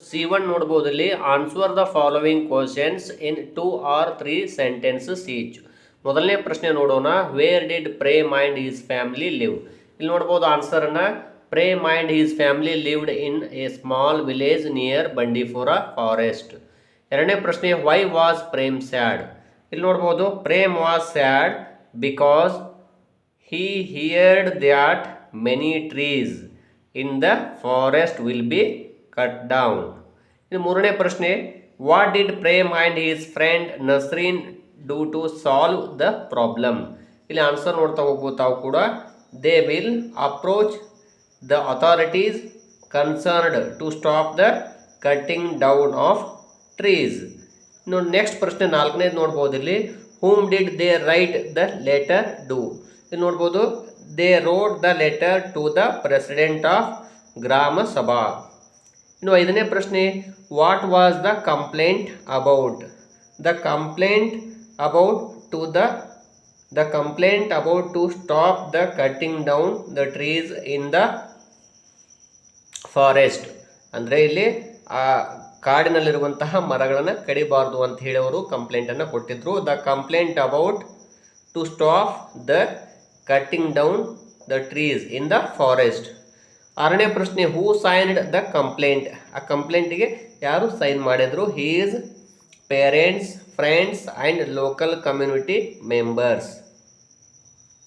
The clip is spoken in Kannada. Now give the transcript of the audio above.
C1 ನೋಡ್ಬೋದು ಇಲ್ಲಿ answer the following questions in 2 or 3 sentences each. ಮೊದಲನೇ ಪ್ರಶ್ನೆ ನೋಡೋಣ. Where did Prem and his family live? ಇಲ್ಲಿ ನೋಡ್ಬೋದು ಆನ್ಸರನ್ನು. Prem and his family lived in a small village near Bandipur forest. ಎರಡನೇ ಪ್ರಶ್ನೆ ವೈ ವಾಸ್ ಪ್ರೇಮ್ ಸ್ಯಾಡ್? ಇಲ್ಲಿ ನೋಡ್ಬೋದು Prem was sad because he heard that many trees in the forest will be cut down. ಇನ್ನು ಮೂರನೇ ಪ್ರಶ್ನೆ what did Prem and his friend Nasreen do to solve the problem? ಇಲ್ಲಿ ಆನ್ಸರ್ ನೋಡ್ತಾ ಹೋಗ್ಬೋದು ತಾವು ಕೂಡ. They will approach the authorities concerned to stop the cutting down of trees. ಇನ್ನು ನೆಕ್ಸ್ಟ್ ಪ್ರಶ್ನೆ ನಾಲ್ಕನೇದು ನೋಡ್ಬೋದು ಇಲ್ಲಿ whom did they write the letter to? ಇಲ್ಲಿ ನೋಡ್ಬೋದು they wrote the letter to the president of Gram Sabha. ಇನ್ನು ಐದನೇ ಪ್ರಶ್ನೆ what was the complaint about? The complaint about to stop the cutting down the trees in the forest. ಅಂದರೆ ಇಲ್ಲಿ ಆ ಕಾಡಿನಲ್ಲಿರುವಂತಹ ಮರಗಳನ್ನು ಕಡಿಬಾರ್ದು ಅಂತ ಹೇಳಿ ಅವರು ಕಂಪ್ಲೇಂಟನ್ನು ಕೊಟ್ಟಿದ್ರು. The complaint about to stop the cutting down the trees in the forest. ಆರನೇ ಪ್ರಶ್ನೆ ಹೂ ಸೈನ್ಡ್ ದ ಕಂಪ್ಲೇಂಟ್? ಆ ಕಂಪ್ಲೇಂಟಿಗೆ ಯಾರು ಸೈನ್ ಮಾಡಿದ್ರು? His parents, friends and local community members.